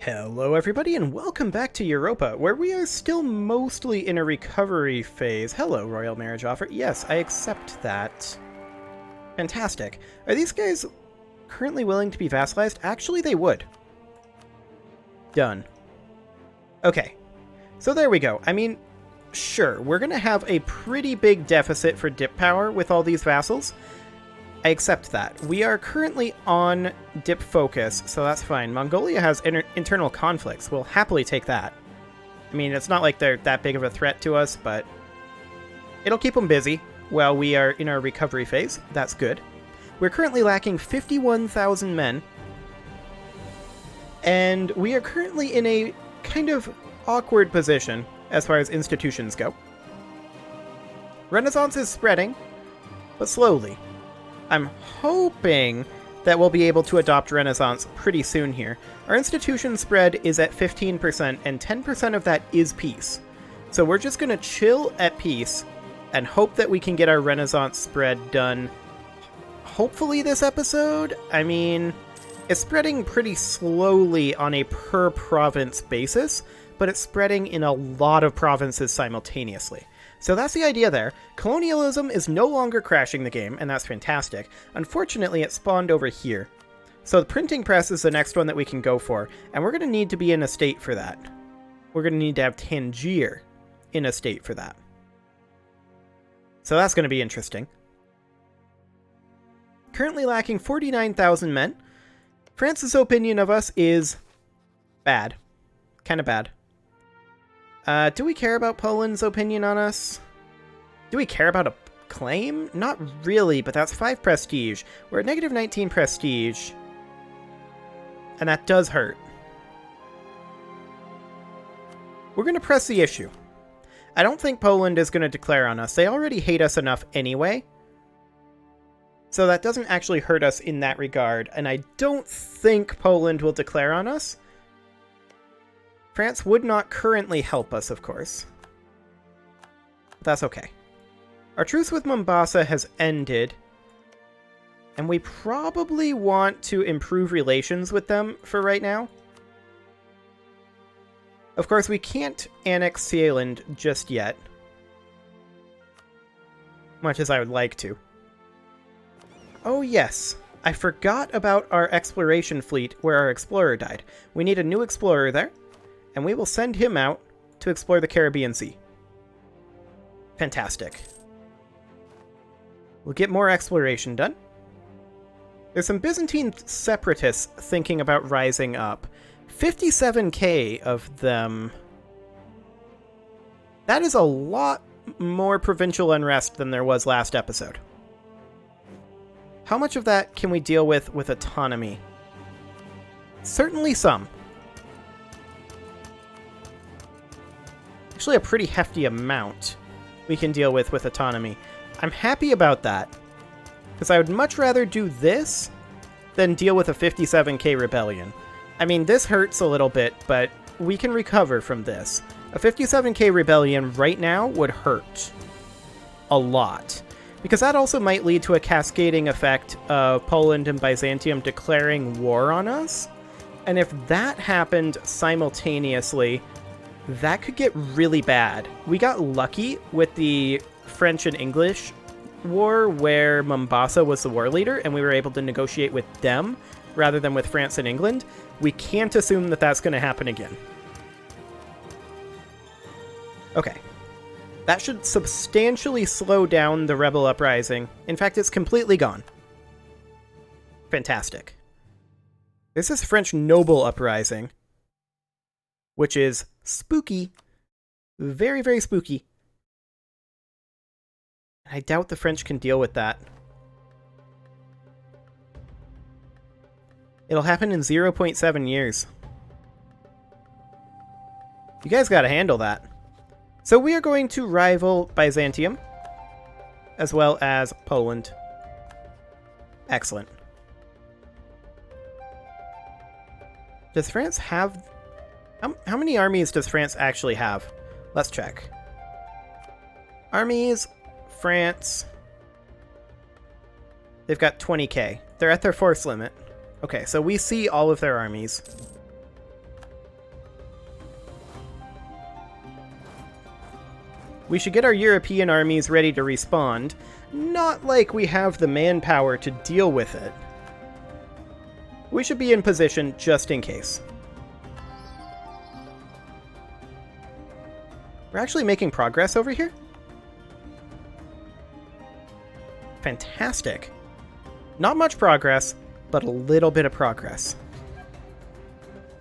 Hello everybody and welcome back to Europa, where we are still mostly in a recovery phase. Hello, Royal Marriage Offer. Yes, I accept that. Fantastic. Are these guys currently willing to be vassalized? Actually, they would. Done. Okay. So there we go. I mean, sure, we're going to have a pretty big deficit for dip power with all these vassals. I accept that. We are currently on dip focus, so that's fine. Mongolia has internal conflicts. We'll happily take that. I mean, it's not like they're that big of a threat to us, but it'll keep them busy while we are in our recovery phase. That's good. We're currently lacking 51,000 men, and we are currently in a kind of awkward position as far as institutions go. Renaissance is spreading, but slowly. I'm hoping that we'll be able to adopt Renaissance pretty soon here. Our institution spread is at 15%, and 10% of that is peace. So we're just going to chill at peace and hope that we can get our Renaissance spread done hopefully this episode. I mean, it's spreading pretty slowly on a per province basis, but it's spreading in a lot of provinces simultaneously. So that's the idea there. Colonialism is no longer crashing the game, and that's fantastic. Unfortunately, it spawned over here. So the printing press is the next one that we can go for, and we're going to need to be in a state for that. We're going to need to have Tangier in a state for that. So that's going to be interesting. Currently lacking 49,000 men. France's opinion of us is bad. Kind of bad. Do we care about Poland's opinion on us? Do we care about a claim? Not really, but that's 5 prestige. We're at negative 19 prestige. And that does hurt. We're going to press the issue. I don't think Poland is going to declare on us. They already hate us enough anyway. So that doesn't actually hurt us in that regard. And I don't think Poland will declare on us. France would not currently help us, of course. That's okay. Our truce with Mombasa has ended, and we probably want to improve relations with them for right now. Of course, we can't annex Sealand just yet, much as I would like to. Oh yes, I forgot about our exploration fleet where our explorer died. We need a new explorer there. And we will send him out to explore the Caribbean Sea. Fantastic. We'll get more exploration done. There's some Byzantine separatists thinking about rising up. 57k of them. That is a lot more provincial unrest than there was last episode. How much of that can we deal with autonomy? Certainly some. Actually a pretty hefty amount we can deal with autonomy. I'm happy about that, because I would much rather do this than deal with a 57k rebellion. I mean, this hurts a little bit, but we can recover from this. A 57k rebellion right now would hurt a lot, because that also might lead to a cascading effect of Poland and Byzantium declaring war on us, and if that happened simultaneously, that could get really bad. We got lucky with the French and English war where Mombasa was the war leader and we were able to negotiate with them rather than with France and England. We can't assume that that's going to happen again. Okay. That should substantially slow down the rebel uprising. In fact, it's completely gone. Fantastic. This is French noble uprising, which is spooky. Very, very spooky. I doubt the French can deal with that. It'll happen in 0.7 years. You guys gotta handle that. So we are going to rival Byzantium, as well as Poland. Excellent. Does France have... How many armies does France actually have? Let's check. Armies, France. They've got 20k. They're at their force limit. Okay, so we see all of their armies. We should get our European armies ready to respond. Not like we have the manpower to deal with it. We should be in position just in case. We're actually making progress over here? Fantastic. Not much progress, but a little bit of progress.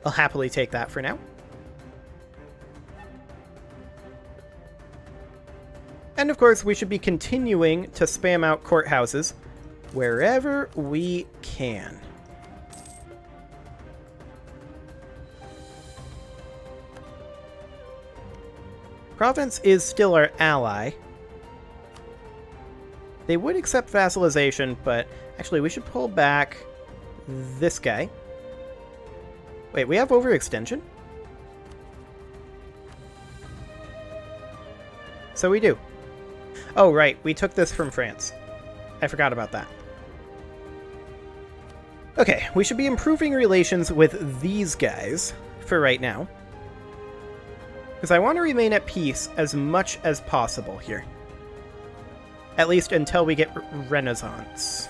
I'll happily take that for now. And of course, we should be continuing to spam out courthouses wherever we can. Province is still our ally. They would accept vassalization, but actually we should pull back this guy. Wait, we have overextension? So we do. Oh, right, we took this from France. I forgot about that. Okay, we should be improving relations with these guys for right now. Because I want to remain at peace as much as possible here. At least until we get Renaissance.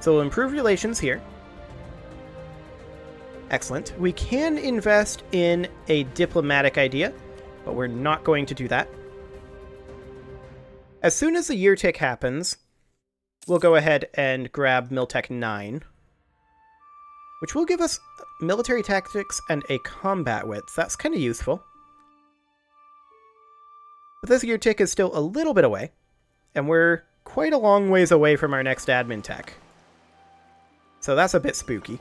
So we'll improve relations here. Excellent. We can invest in a diplomatic idea, but we're not going to do that. As soon as the year tick happens, we'll go ahead and grab Miltech 9, which will give us military tactics and a combat width. That's kind of useful. But this year tick is still a little bit away, and we're quite a long ways away from our next admin tech. So that's a bit spooky.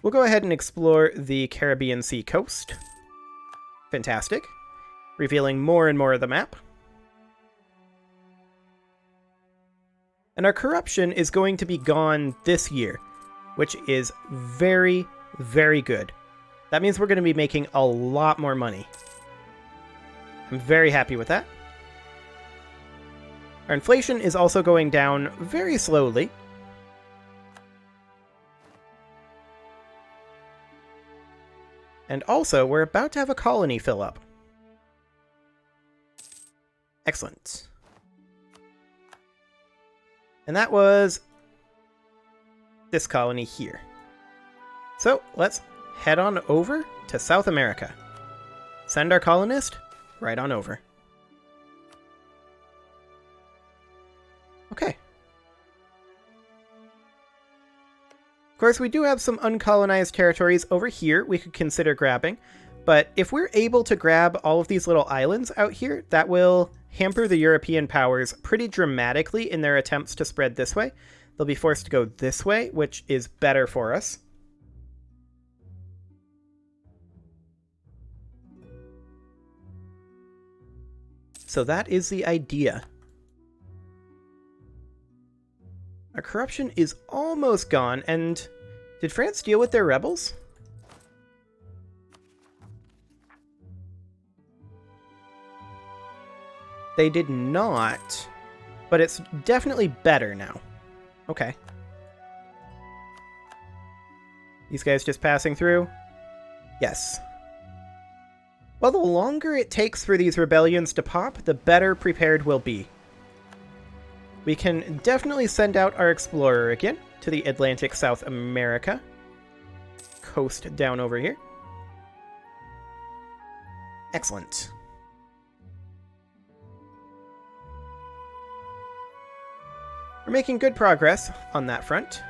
We'll go ahead and explore the Caribbean Sea coast. Fantastic. Revealing more and more of the map. And our corruption is going to be gone this year, which is very, very good. That means we're going to be making a lot more money. I'm very happy with that. Our inflation is also going down very slowly. And also, we're about to have a colony fill up. Excellent. And that was this colony here. So, let's head on over to South America. Send our colonist right on over. Okay. Of course, we do have some uncolonized territories over here we could consider grabbing, but if we're able to grab all of these little islands out here, that will hamper the European powers pretty dramatically in their attempts to spread this way. They'll be forced to go this way, which is better for us. So that is the idea. Our corruption is almost gone, and did France deal with their rebels? They did not, but it's definitely better now. Okay. These guys just passing through? Yes. Well, the longer it takes for these rebellions to pop, the better prepared we'll be. We can definitely send out our explorer again to the Atlantic South America coast down over here. Excellent. We're making good progress on that front.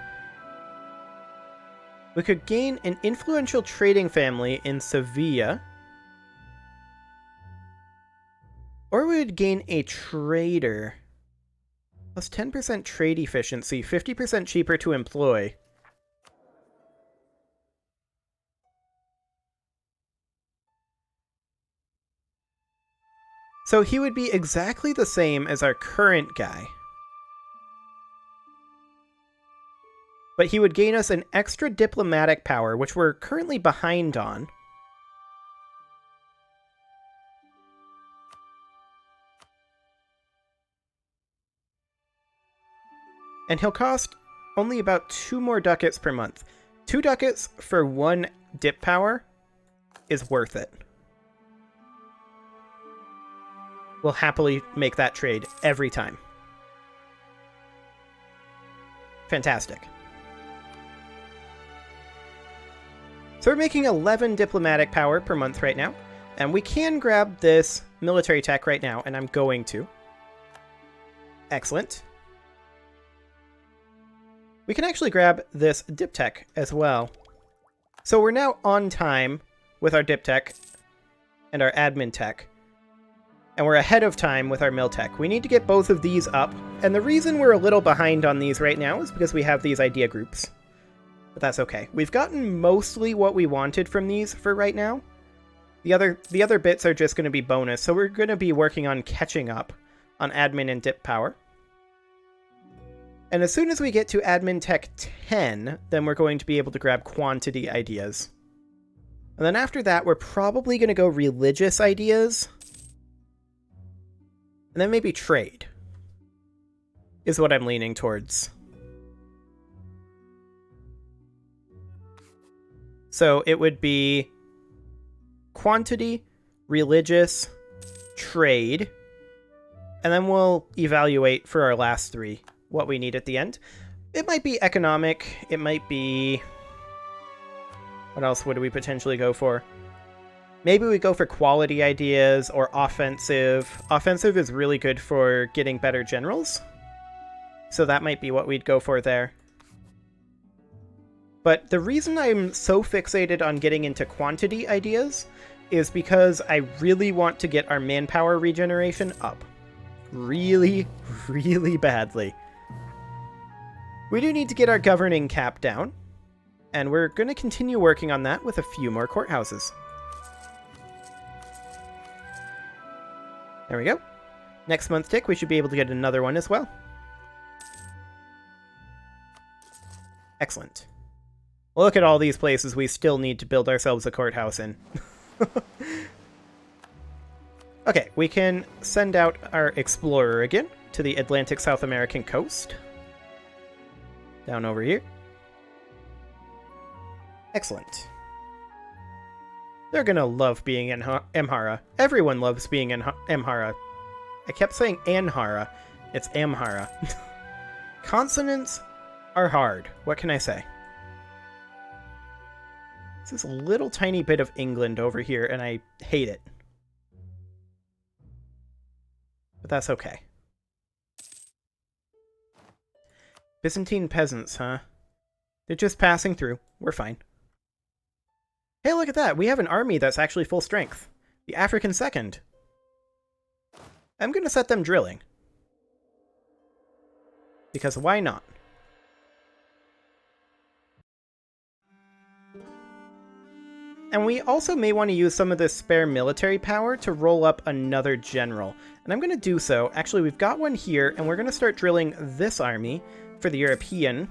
We could gain an influential trading family in Sevilla. Or we would gain a trader. Plus 10% trade efficiency, 50% cheaper to employ. So he would be exactly the same as our current guy. But he would gain us an extra diplomatic power, which we're currently behind on. And he'll cost only about 2 more ducats per month. 2 ducats for 1 dip power is worth it. We'll happily make that trade every time. Fantastic. So we're making 11 diplomatic power per month right now, and we can grab this military tech right now, and I'm going to. Excellent. We can actually grab this dip tech as well. So we're now on time with our dip tech and our admin tech, and we're ahead of time with our mill tech. We need to get both of these up, and the reason we're a little behind on these right now is because we have these idea groups. But that's okay. We've gotten mostly what we wanted from these for right now. The other bits are just going to be bonus, so we're going to be working on catching up on admin and dip power. And as soon as we get to admin tech 10, then we're going to be able to grab quantity ideas. And then after that, we're probably going to go religious ideas. And then maybe trade is what I'm leaning towards. So it would be quantity, religious, trade, and then we'll evaluate for our last three what we need at the end. It might be economic, it might be... What else would we potentially go for? Maybe we go for quality ideas or offensive. Offensive is really good for getting better generals, so that might be what we'd go for there. But the reason I'm so fixated on getting into quantity ideas is because I really want to get our manpower regeneration up. Really, really badly. We do need to get our governing cap down, and we're going to continue working on that with a few more courthouses. There we go. Next month tick, we should be able to get another one as well. Excellent. Look at all these places we still need to build ourselves a courthouse in. Okay, we can send out our explorer again to the Atlantic South American coast. Down over here. Excellent. They're gonna love being in Amhara. Everyone loves being in Amhara. I kept saying Anhara. It's Amhara. Consonants are hard. What can I say? This is a little tiny bit of England over here, and I hate it. But that's okay. Byzantine peasants, huh? They're just passing through. We're fine. Hey, look at that! We have an army that's actually full strength. The African Second. I'm gonna set them drilling. Because why not? And we also may want to use some of this spare military power to roll up another general. And I'm going to do so. Actually, we've got one here, and we're going to start drilling this army for the European.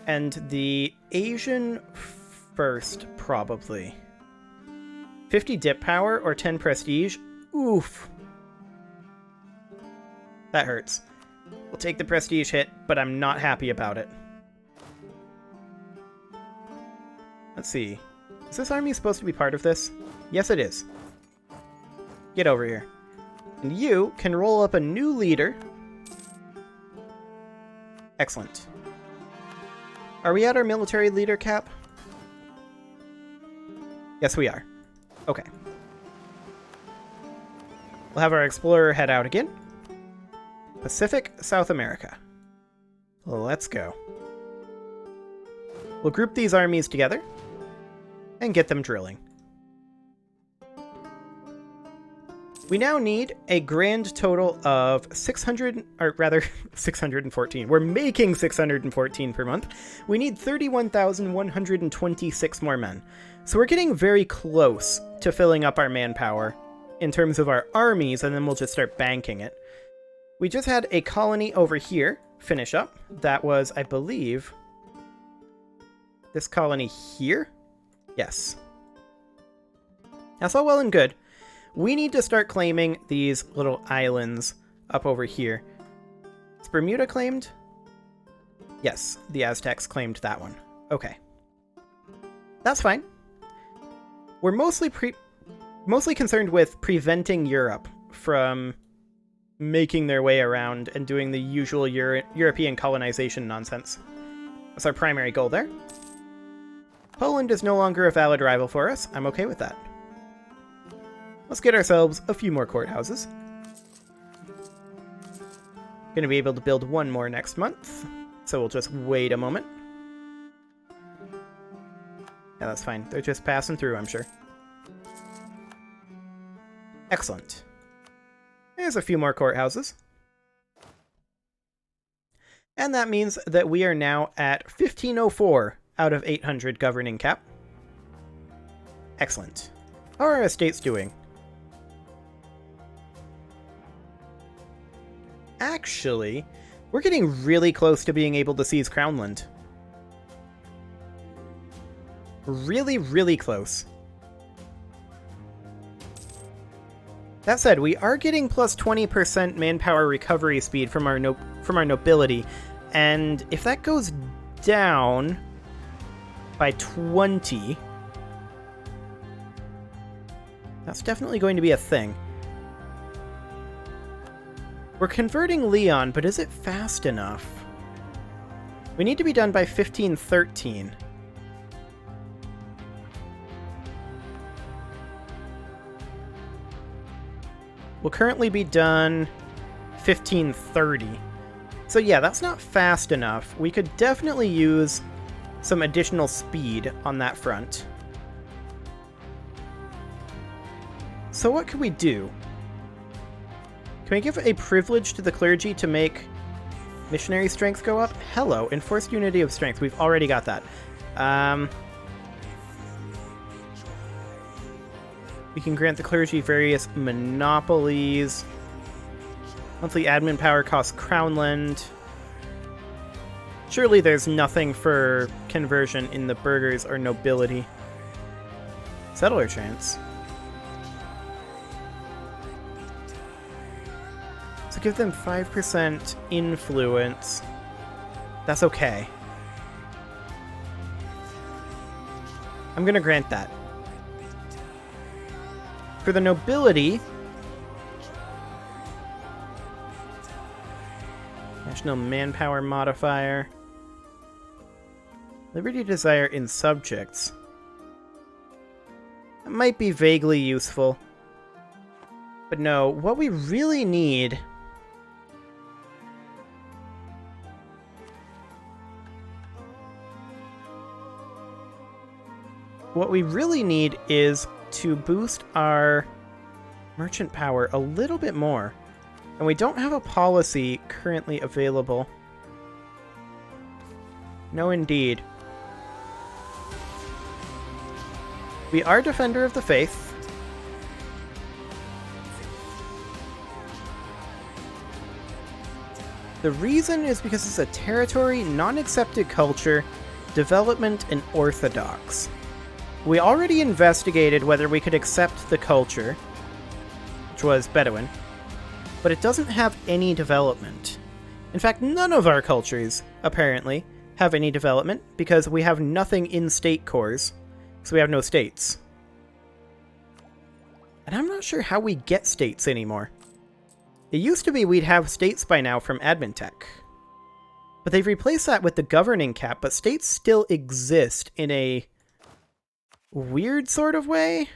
And the Asian first, probably. 50 dip power or 10 prestige? Oof. That hurts. We'll take the prestige hit, but I'm not happy about it. Let's see. Is this army supposed to be part of this? Yes, it is. Get over here. And you can roll up a new leader. Excellent. Are we at our military leader cap? Yes, we are. Okay. We'll have our explorer head out again. Pacific, South America. Let's go. We'll group these armies together and get them drilling. We now need a grand total of 600, or rather 614. We're making 614 per month. We need 31,126 more men. So we're getting very close to filling up our manpower in terms of our armies, and then we'll just start banking it. We just had a colony over here finish up. That was, I believe, this colony here? Yes. That's all well and good. We need to start claiming these little islands up over here. Is Bermuda claimed? Yes, the Aztecs claimed that one. Okay. That's fine. We're mostly concerned with preventing Europe from making their way around and doing the usual European colonization nonsense. That's our primary goal there. Poland is no longer a valid rival for us. I'm okay with that. Let's get ourselves a few more courthouses. Gonna be able to build one more next month, so we'll just wait a moment. Yeah, that's fine. They're just passing through, I'm sure. Excellent. There's a few more courthouses. And that means that we are now at 1504 out of 800 governing cap. Excellent. How are our estates doing? Actually, we're getting really close to being able to seize Crownland. Really, really close. That said, we are getting plus 20% manpower recovery speed from our nobility, and if that goes down by 20, that's definitely going to be a thing. We're converting Leon, but is it fast enough? We need to be done by 1513. Will currently be done 1530. So yeah, that's not fast enough. We could definitely use some additional speed on that front. So what could we do? Can we give a privilege to the clergy to make missionary strength go up? Hello, enforced unity of strength. We've already got that. We can grant the clergy various monopolies. Monthly admin power costs Crownland. Surely there's nothing for conversion in the burghers or nobility. Settler chance. So give them 5% influence. That's okay. I'm gonna grant that. For the nobility, national manpower modifier, liberty desire in subjects. That might be vaguely useful. But no, what we really need is to boost our merchant power a little bit more. And we don't have a policy currently available. No, indeed. We are Defender of the Faith. The reason is because it's a territory, non-accepted culture, development, and orthodox. We already investigated whether we could accept the culture, which was Bedouin, but it doesn't have any development. In fact, none of our cultures, apparently, have any development, because we have nothing in state cores, so we have no states. And I'm not sure how we get states anymore. It used to be we'd have states by now from admin tech. But they've replaced that with the governing cap, but states still exist in a weird sort of way.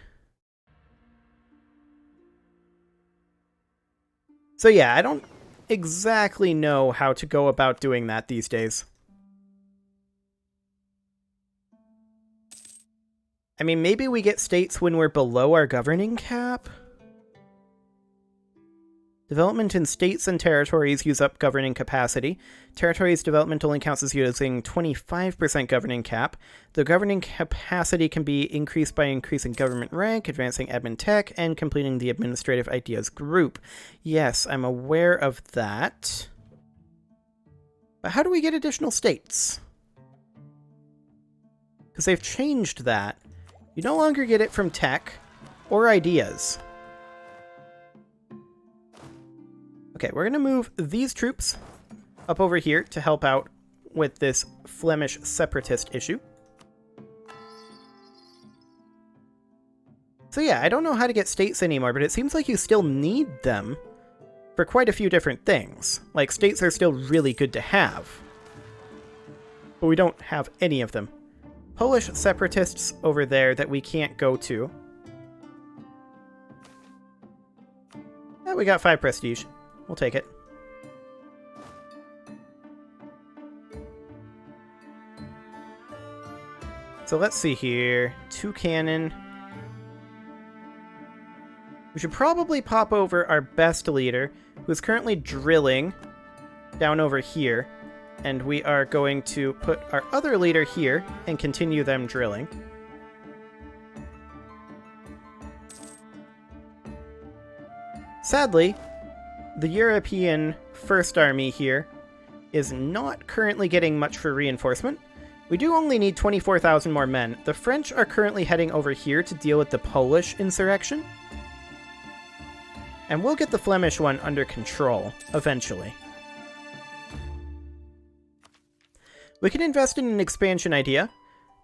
So yeah, I don't exactly know how to go about doing that these days. I mean, maybe we get states when we're below our governing cap? Development in states and territories use up governing capacity. Territories development only counts as using 25% governing cap. The governing capacity can be increased by increasing government rank, advancing admin tech, and completing the administrative ideas group. Yes, I'm aware of that. But how do we get additional states? Because they've changed that. You no longer get it from tech or ideas. Okay, we're going to move these troops up over here to help out with this Flemish separatist issue. So yeah, I don't know how to get states anymore, but it seems like you still need them for quite a few different things. Like, states are still really good to have. But we don't have any of them. Polish separatists over there that we can't go to. We got 5 prestige. We'll take it. So let's see here. 2 cannon. We should probably pop over our best leader, who is currently drilling down over here. And we are going to put our other leader here and continue them drilling. Sadly, the European First Army here is not currently getting much for reinforcement. We do only need 24,000 more men. The French are currently heading over here to deal with the Polish insurrection. And we'll get the Flemish one under control, eventually. We can invest in an expansion idea,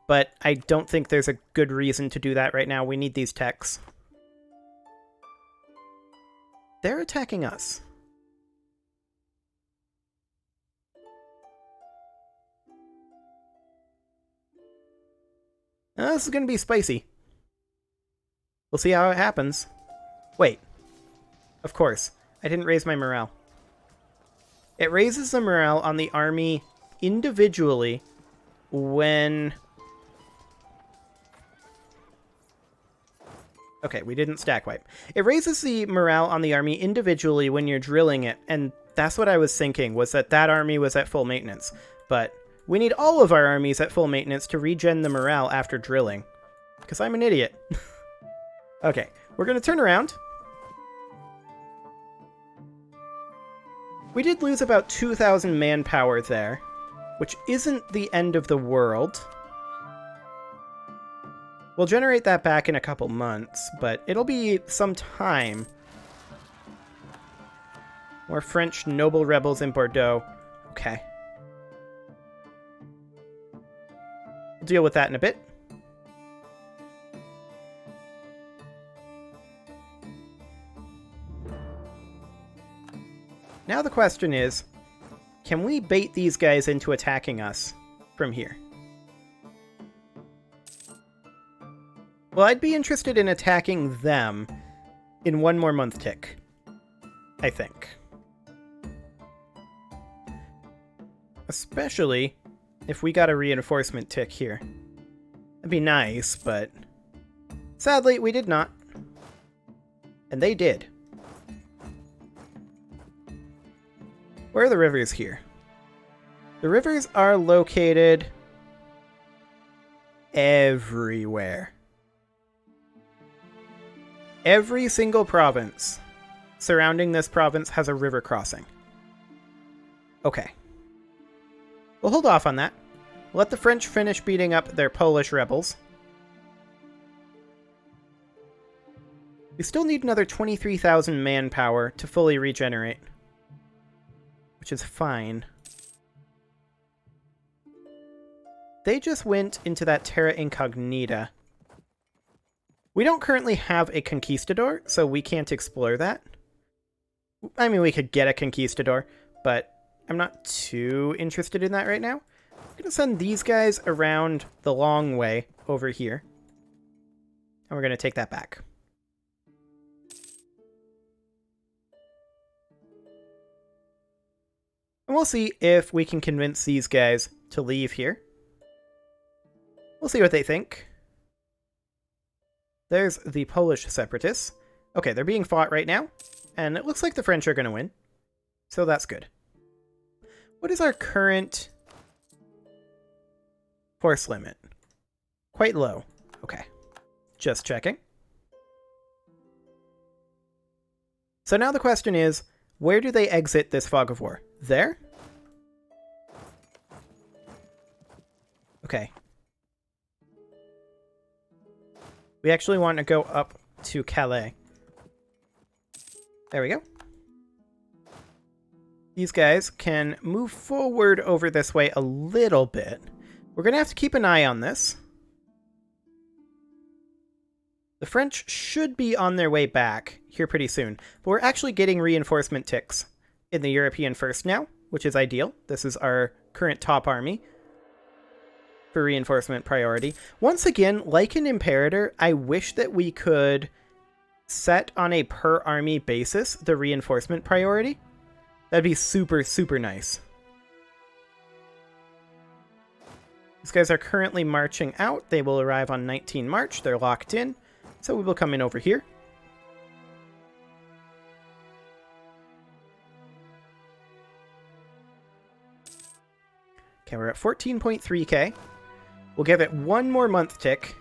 but I don't think there's a good reason to do that right now. We need these techs. They're attacking us. This is going to be spicy. We'll see how it happens. Wait. Of course, I didn't raise my morale. It raises the morale on the army individually when... Okay, we didn't stack wipe. It raises the morale on the army individually when you're drilling it, and that's what I was thinking, was that that army was at full maintenance. But we need all of our armies at full maintenance to regen the morale after drilling. Because I'm an idiot. Okay, we're going to turn around. We did lose about 2,000 manpower there, which isn't the end of the world. We'll generate that back in a couple months, but it'll be some time. More French noble rebels in Bordeaux. Okay. We'll deal with that in a bit. Now the question is, can we bait these guys into attacking us from here? Well, I'd be interested in attacking them in 1 more month tick, I think. Especially if we got a reinforcement tick here. That'd be nice, but sadly, we did not. And they did. Where are the rivers here? The rivers are located everywhere. Every single province surrounding this province has a river crossing. Okay. We'll hold off on that. Let the French finish beating up their Polish rebels. We still need another 23,000 manpower to fully regenerate. Which is fine. They just went into that Terra Incognita. We don't currently have a conquistador, so we can't explore that. I mean, we could get a conquistador, but I'm not too interested in that right now. I'm going to send these guys around the long way over here. And we're going to take that back. And we'll see if we can convince these guys to leave here. We'll see what they think. There's the Polish separatists. Okay, they're being fought right now, and it looks like the French are going to win. So that's good. What is our current force limit? Quite low. Okay. Just checking. So now the question is, where do they exit this fog of war? There? Okay. We actually want to go up to Calais. There we go. These guys can move forward over this way a little bit. We're going to have to keep an eye on this. The French should be on their way back here pretty soon, but we're actually getting reinforcement ticks in the European First now, which is ideal. This is our current top army for reinforcement priority. Once again, like in Imperator, I wish that we could set on a per army basis the reinforcement priority. That'd be super, super nice. These guys are currently marching out. They will arrive on 19 March. They're locked in. So we will come in over here. Okay, we're at 14.3k. We'll give it one more month tick.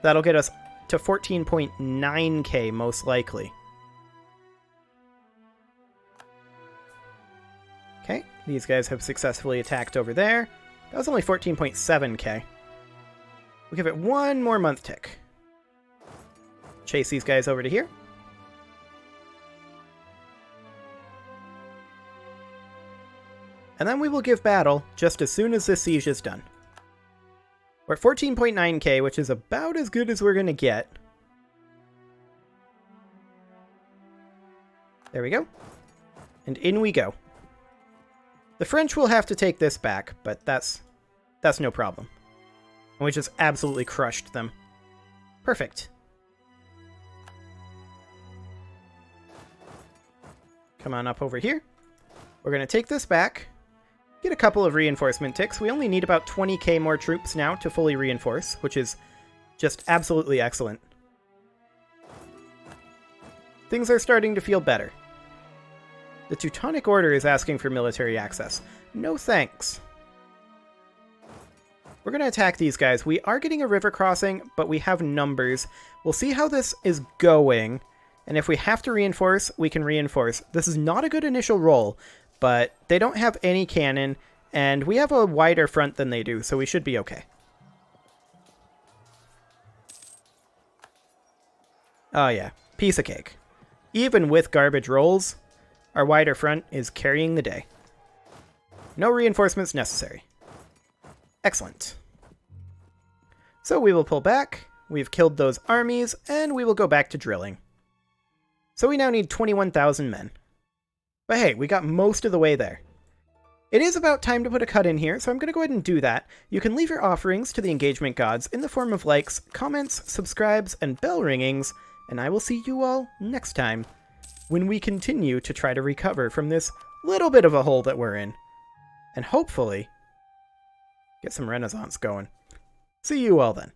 That'll get us to 14.9k most likely. Okay, these guys have successfully attacked over there. That was only 14.7k. We'll give it one more month tick. Chase these guys over to here. And then we will give battle just as soon as this siege is done. We're at 14.9k, which is about as good as we're going to get. There we go. And in we go. The French will have to take this back, but that's no problem. And we just absolutely crushed them. Perfect. Come on up over here. We're going to take this back. Get a couple of reinforcement ticks. We only need about 20k more troops now to fully reinforce, which is just absolutely excellent. Things are starting to feel better. The Teutonic Order is asking for military access. No thanks. We're going to attack these guys. We are getting a river crossing, but we have numbers. We'll see how this is going, and if we have to reinforce, we can reinforce. This is not a good initial roll, but they don't have any cannon, and we have a wider front than they do, so we should be okay. Oh yeah, piece of cake. Even with garbage rolls, our wider front is carrying the day. No reinforcements necessary. Excellent. So we will pull back, we've killed those armies, and we will go back to drilling. So we now need 21,000 men. But hey, we got most of the way there. It is about time to put a cut in here, so I'm going to go ahead and do that. You can leave your offerings to the engagement gods in the form of likes, comments, subscribes, and bell ringings, and I will see you all next time when we continue to try to recover from this little bit of a hole that we're in. And hopefully get some Renaissance going. See you all then.